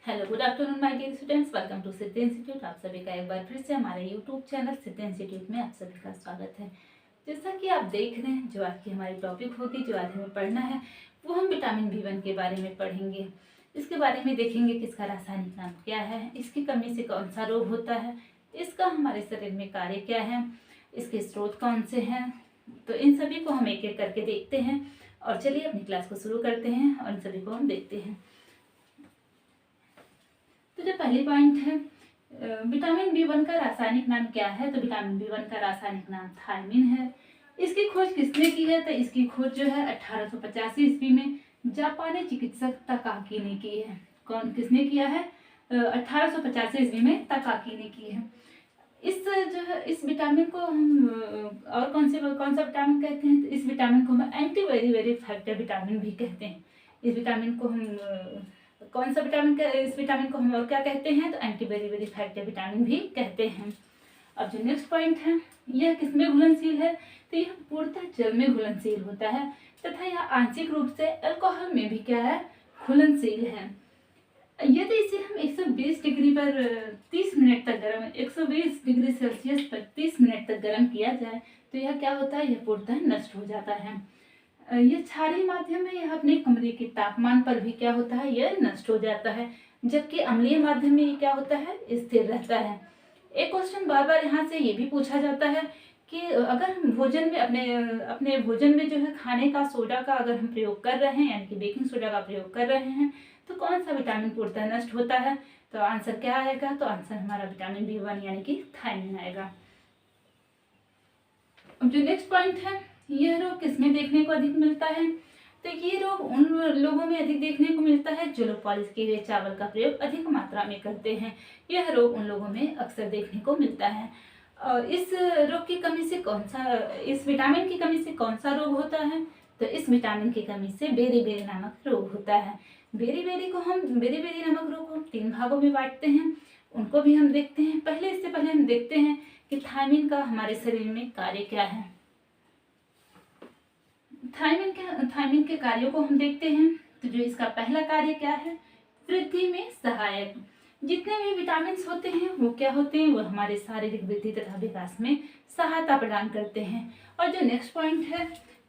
Hello, good afternoon my dear students. Welcome to Siddhi institute. आप सभी का एक बार फिर से हमारे यूट्यूब चैनल सिद्धि इंस्टीट्यूट में आप सभी का स्वागत है। जैसा कि आप देख रहे हैं, जो आज की हमारी टॉपिक होगी, जो आज हमें पढ़ना है, वो हम विटामिन B1 के बारे में पढ़ेंगे। इसके बारे में देखेंगे कि इसका रासायनिक नाम क्या है, इसकी कमी से कौन सा रोग होता है, इसका हमारे शरीर में कार्य क्या है, इसके स्रोत कौन से हैं। तो इन सभी को हम एक एक करके देखते हैं और चलिए अपनी क्लास को शुरू करते हैं और इन सभी को हम देखते हैं। तो जो पहली पॉइंट है, विटामिन B1 का रासायनिक नाम क्या है। तो विटामिन B1 का रासायनिक नाम थायमिन है। इसकी खोज किसने की है। तो इसकी खोज जो है 1885 ईस्वी में जापानी चिकित्सक तकाकी ने की है। कौन किसने किया है। 1885 ईस्वी में तकाकी ने की है। इस जो है इस विटामिन को हम और कौन सा विटामिन कहते हैं। तो इस विटामिन को हम anti very very factor vitamin भी कहते हैं। इस विटामिन को हम कौन सा विटामिन इस विटामिन को हम और क्या कहते हैं। तो anti very very factor vitamin भी कहते हैं। अब जो नेक्स्ट पॉइंट है, यह किसमें घुलनशील है। तो यह पूर्णतः जल में घुलनशील होता है तथा यह आंशिक रूप से अल्कोहल में भी क्या है, घुलनशील है। यदि इसे हम 120 डिग्री पर 30 मिनट तक गर्म 120 डिग्री सेल्सियस पर 30 मिनट तक गर्म किया जाए तो यह क्या होता है, यह पूर्णतः नष्ट हो जाता है। यह क्षारीय माध्यम में यह अपने कमरे के तापमान पर भी क्या होता है, यह नष्ट हो जाता है। जबकि अम्लीय माध्यम में ये क्या होता है, स्थिर रहता है। एक क्वेश्चन बार बार यहाँ से ये भी पूछा जाता है कि अगर हम भोजन में अपने भोजन में जो है खाने का सोडा का अगर हम प्रयोग कर रहे हैं, यानी कि बेकिंग सोडा का प्रयोग कर रहे हैं, तो कौन सा विटामिन पूर्णतः नष्ट होता है। तो आंसर क्या आएगा। तो आंसर हमारा विटामिन B1 यानी कि थायमिन आएगा। अब जो नेक्स्ट पॉइंट है, यह रोग किसमें देखने को अधिक मिलता है। तो ये रोग उन लोगों में अधिक देखने को मिलता है जो लोग पॉलिश किए हुए चावल का प्रयोग अधिक मात्रा में करते हैं। यह रोग उन लोगों में अक्सर देखने को मिलता है। और इस रोग की कमी से इस विटामिन की कमी से कौन सा रोग होता है। तो इस विटामिन की कमी से बेरी-बेरी नामक रोग होता है। बेरी-बेरी नामक रोग को हम 3 भागों में बांटते हैं, उनको भी हम देखते हैं। इससे पहले हम देखते हैं कि थायमिन का हमारे शरीर में कार्य क्या है। थायमिन के कार्यों को हम देखते हैं। तो जो इसका पहला कार्य क्या है, वृद्धि में सहायक। जितने भी विटामिन होते हैं वो क्या होते हैं, वो हमारे शारीरिक वृद्धि तथा विकास में सहायता प्रदान करते हैं। और जो नेक्स्ट पॉइंट है,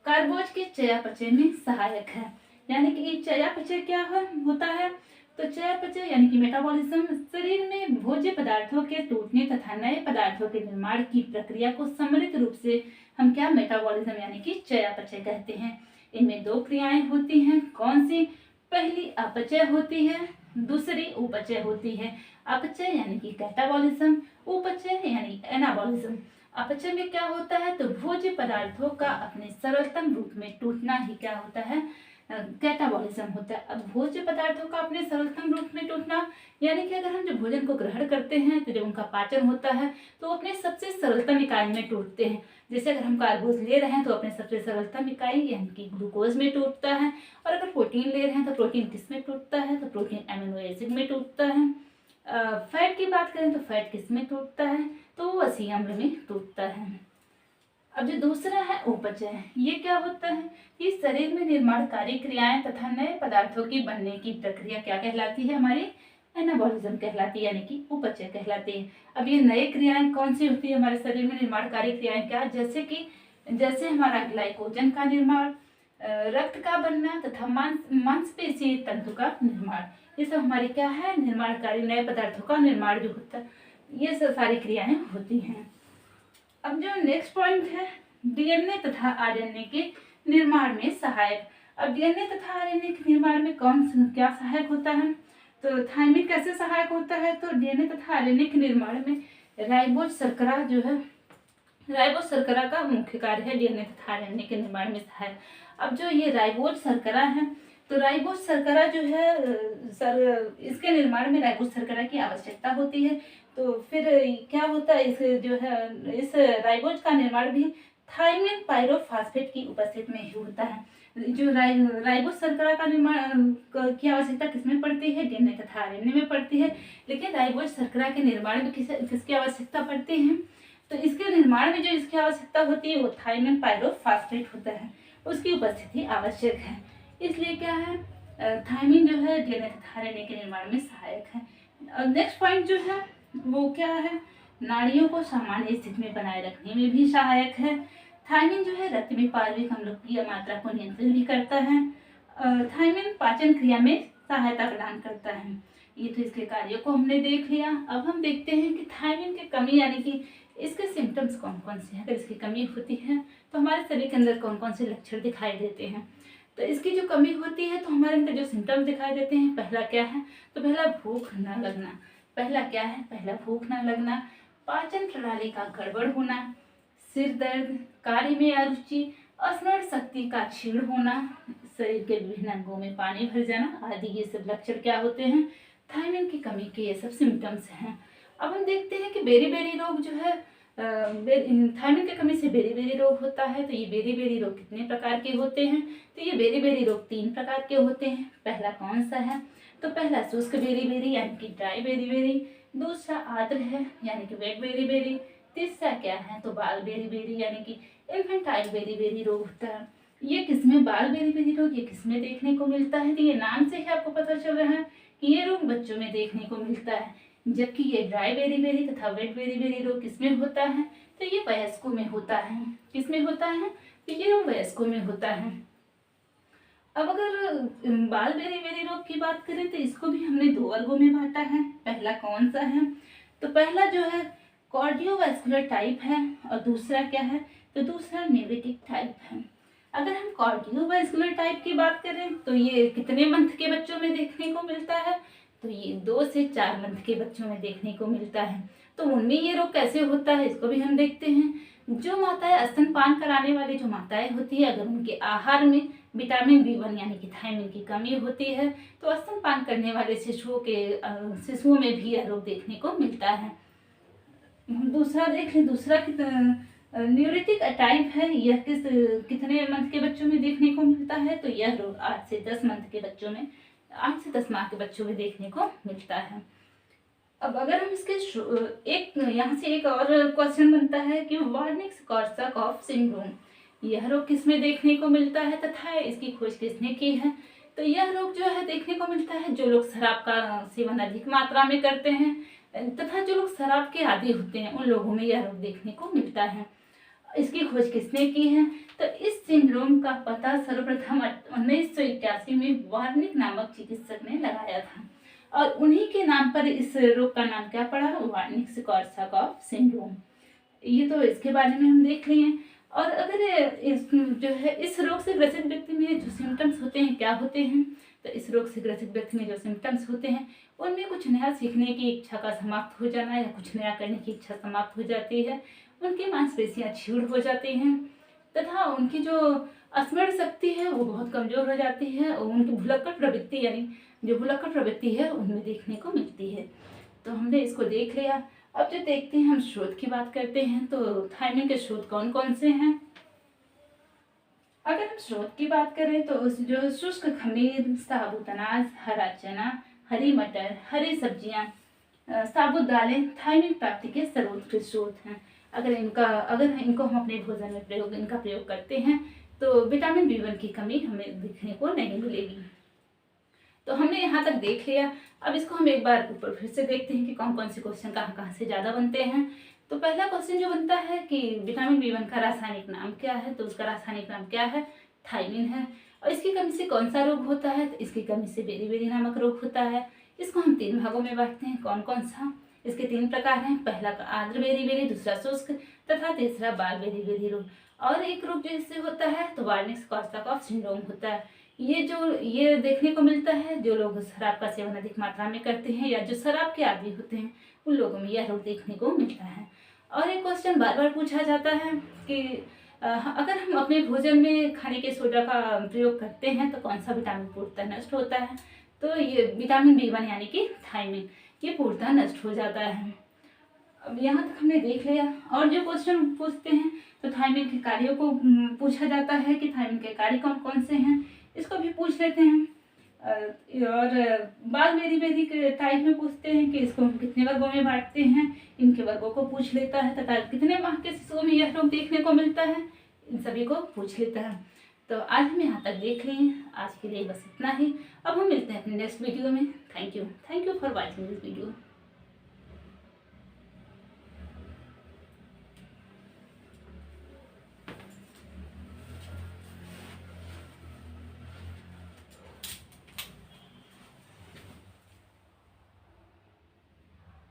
कार्बोज के चयापचय में सहायक है। यानी कि चयापचय क्या होता है। तो चयापचय यानी कि मेटाबॉलिज्म शरीर में भोज्य पदार्थों के टूटने तथा नए पदार्थों के निर्माण की प्रक्रिया को सम्मिलित रूप से हम क्या, मेटाबॉलिज्म यानी कि चयापचय कहते हैं। इनमें 2 क्रियाएं होती हैं। कौन सी। पहली अपचय होती है, दूसरी उपचय होती है। अपचय यानी कि कैटाबॉलिज्म, उपचय यानी एनाबॉलिज्म। अपचय में क्या होता है, तो भोज्य पदार्थों का अपने सरलतम रूप में टूटना ही क्या होता है, कैटाबॉलिज्म होता है। अब भोज्य पदार्थों का अपने सरलतम रूप में टूटना यानी कि अगर हम जो भोजन को ग्रहण करते हैं तो जब उनका पाचन होता है तो अपने सबसे सरलतम इकाई में टूटते हैं। जैसे अगर हम कार्बोज ले रहे हैं तो अपने सबसे सरलतम इकाई यानी कि ग्लूकोज में टूटता है। और अगर प्रोटीन ले रहे हैं तो प्रोटीन किस में टूटता है, तो प्रोटीन एमिनो एसिड में टूटता है। फैट की बात करें तो फैट किस में टूटता है, तो वो वसी अम्ल में टूटता है। अब जो दूसरा है उपचय, ये क्या होता है, ये शरीर में निर्माणकारी क्रियाएं तथा नए पदार्थों की बनने की प्रक्रिया क्या कहलाती है, हमारी एनाबॉलिज्म कहलाती है, यानी कि उपचय कहलाती है। अब ये नए क्रियाएं कौन सी होती है हमारे शरीर में, निर्माणकारी क्रियाएं क्या, जैसे हमारा ग्लाइकोजन का निर्माण, रक्त का बनना तथा मांसपेशीय तंतु का निर्माण, ये सब हमारी क्या है, निर्माणकारी नए पदार्थों का निर्माण जो होता है, ये सब सारी क्रियाएं होती हैं। अब जो नेक्स्ट पॉइंट है, डीएनए तथा आरएनए के निर्माण में सहायक। अब डीएनए तथा आरएनए के निर्माण में क्या सहायक होता है। तो थायमिन कैसे सहायक होता है। तो डीएनए तथा आरएनए के निर्माण में राइबोज शर्करा जो है, राइबोज शर्करा का मुख्य कार्य है डीएनए तथा आरएनए के निर्माण में सहायक। अब जो ये राइबोज शर्करा है, तो राइबोज शर्करा जो है इसके निर्माण में राइबोज शर्करा की आवश्यकता होती है। तो फिर क्या होता है, इस राइबोज का निर्माण भी थायमिन पायरोफॉस्फेट की उपस्थिति में ही होता है। जो राइबोज शर्करा का निर्माण की आवश्यकता किसमें पड़ती है, डीएनए तथा आरएनए में पड़ती है। लेकिन राइबोज शर्करा के निर्माण में किसकी आवश्यकता पड़ती है, तो इसके निर्माण में जो इसकी आवश्यकता होती है वो थायमिन पायरोफॉस्फेट होता है, उसकी उपस्थिति आवश्यक है। इसलिए क्या है, थायमिन जो है डीएनए तथा आरएनए के निर्माण में सहायक है। और नेक्स्ट पॉइंट जो है वो क्या है, नाड़ियों को सामान्य स्थिति में बनाए रखने में भी सहायक है। थायमिन जो है रक्त में पार्विक अम्लों की मात्रा को नियंत्रित भी करता है। थायमिन पाचन क्रिया में सहायता प्रदान करता है। ये तो इसके कार्यों को हमने देख लिया। अब हम देखते हैं कि थायमिन की कमी यानी कि इसके सिम्टम्स कौन कौन से हैं। अगर इसकी कमी होती है तो हमारे शरीर के अंदर कौन कौन से लक्षण दिखाई देते हैं। तो इसकी जो कमी होती है तो हमारे अंदर जो सिम्टम्स दिखाई देते हैं, पहला क्या है, तो पहला भूख न लगना। पहला क्या है, पहला भूख न लगना, पाचन प्रणाली का गड़बड़ होना, सिर दर्द, कार्य में अरुचि, स्मरण शक्ति का क्षीण होना, शरीर के विभिन्न अंगों में पानी भर जाना आदि, ये सब लक्षण क्या होते हैं, थायमिन की कमी के ये सब सिम्टम्स हैं। अब हम देखते हैं कि बेरी-बेरी रोग जो है, थायमिन की कमी से बेरी-बेरी रोग होता है। तो ये बेरी-बेरी रोग कितने प्रकार के होते हैं, तो ये बेरी-बेरी रोग 3 प्रकार के होते हैं। पहला कौन सा है, तो पहला शुष्क बेरी-बेरी यानी कि ड्राई बेरी-बेरी, दूसरा आर्द्र है यानी कि वेट बेरी-बेरी, तीसरा क्या है, तो बाल बेरी-बेरी यानी कि इन्फेंटाइल बेरी-बेरी रोग होता है। ये किसमें बाल बेरी-बेरी रोग ये किसमें देखने को मिलता है, तो ये नाम से ही आपको पता चल रहा है कि ये रोग बच्चों में देखने को मिलता है। जबकि ये ड्राई बेरी-बेरी तथा वेट बेरी-बेरी रोग किसमें होता है, तो ये वयस्कों में होता है। किसमें होता है, तो ये रोग वयस्कों में होता है। अब अगर बाल बेरी-बेरी रोग की बात करें तो इसको भी हमने 2 वर्गों में बांटा है। पहला कौन सा है, तो पहला जो है कार्डियोवास्कुलर टाइप है और दूसरा क्या है, तो दूसरा नेफ्रिटिक टाइप है। अगर हम कार्डियोवास्कुलर टाइप की बात करें तो ये कितने मंथ के बच्चों में देखने को मिलता है, तो ये 2 से 4 मंथ के बच्चों में देखने को मिलता है। तो उनमें ये रोग कैसे होता है इसको भी हम देखते हैं। जो माताएं स्तनपान कराने वाली जो माताएं होती है, अगर उनके आहार में विटामिन B1 यानी कि थायमिन की कमी होती है तो स्तनपान करने वाले शिशुओं में भी यह रोग देखने को मिलता है। दूसरा देख लें, दूसरा न्यूरेटिक टाइप है। यह कितने मंथ के बच्चों में देखने को मिलता है, तो यह रोग 8 से 10 मंथ के बच्चों में 8 से 10 माह के बच्चों में देखने को मिलता है। अब अगर हम इसके यहाँ से एक और क्वेश्चन बनता है कि वार्निक-कॉर्साकॉफ सिंड्रोम यह रोग किसमें देखने को मिलता है तथा इसकी खोज किसने की है, तो यह रोग जो है देखने को मिलता है जो लोग शराब का सेवन अधिक मात्रा में करते हैं तथा जो लोग शराब के आदी होते हैं उन लोगों में यह रोग देखने को मिलता है। इसकी खोज किसने की है, तो इस सिंड्रोम का पता सर्वप्रथम 1981 में वार्निक नामक चिकित्सक ने लगाया था और उन्हीं के नाम पर इस रोग का नाम क्या पड़ा, वार्निक-कॉर्साकॉफ सिंड्रोम। ये तो इसके बारे में हम देख लिए। और अगर इस रोग से ग्रसित व्यक्ति में जो सिम्टम्स होते हैं क्या होते हैं, तो इस रोग से ग्रसित व्यक्ति में जो सिम्टम्स होते हैं उनमें कुछ नया सीखने की इच्छा का समाप्त हो जाना या कुछ नया करने की इच्छा समाप्त हो जाती है, उनकी मांसपेशियां क्षीण हो जाती हैं तथा उनकी जो स्मरण शक्ति है वो बहुत कमजोर हो जाती है और उनकी भुलक्कड़ प्रवृत्ति यानी जो भुलक्कड़ प्रवृत्ति है उनमें देखने को मिलती है। तो हमने इसको देख लिया। अब जो देखते हैं हम स्रोत की बात करते हैं, तो थायमिन के स्रोत कौन कौन से हैं। अगर हम स्रोत की बात करें तो जो शुष्क खमीर, साबुत अनाज, हरा चना, हरी मटर, हरी सब्जियां, साबुत दालें थायमिन प्राप्ति के सर्वोत्कृष्ट स्रोत हैं। अगर इनको हम अपने भोजन में इनका प्रयोग करते हैं तो विटामिन B1 की कमी हमें दिखने को नहीं मिलेगी। तो हमने यहाँ तक देख लिया। अब इसको हम एक बार ऊपर फिर से देखते हैं कि कौन कौन से क्वेश्चन कहाँ से ज़्यादा बनते हैं। तो पहला क्वेश्चन जो बनता है कि विटामिन B1 का रासायनिक नाम क्या है, तो उसका रासायनिक नाम क्या है, थायमिन है। और इसकी कमी से कौन सा रोग होता है, तो इसकी कमी से बेरी-बेरी नामक रोग होता है। इसको हम 3 भागों में बांटते हैं। कौन कौन सा, इसके 3 प्रकार हैं। पहला आर्द्र बेरी-बेरी, दूसरा शुष्क तथा तीसरा बाल बेरी-बेरी रोग। और एक रोग जो इससे होता है तो वार्निक-कॉर्साकॉफ सिंड्रोम होता है। ये देखने को मिलता है जो लोग शराब का सेवन अधिक मात्रा में करते हैं या जो शराब के आदी होते हैं उन लोगों में यह रोग देखने को मिलता है। और एक क्वेश्चन बार बार पूछा जाता है कि अगर हम अपने भोजन में खाने के सोडा का प्रयोग करते हैं तो कौन सा विटामिन पूर्णतः नष्ट होता है, तो ये विटामिन B1 यानी कि थायमिन ये पूर्णतः नष्ट हो जाता है। अब यहाँ तक हमने देख लिया। और जो क्वेश्चन पूछते हैं तो थायमिन के कार्यों को पूछा जाता है कि थायमिन के कार्य कौन कौन से हैं, इसको भी पूछ लेते हैं। और बाल बेरी-बेरी के टाइप में पूछते हैं कि इसको हम कितने वर्गों में बांटते हैं, इनके वर्गों को पूछ लेता है तथा कितने माह के शिशुओं में यह रोग देखने को मिलता है, इन सभी को पूछ लेता है। तो आज हम यहाँ तक देख लें। आज के लिए बस इतना ही। अब हम मिलते हैं अपने नेक्स्ट वीडियो में। Thank you for watching this video.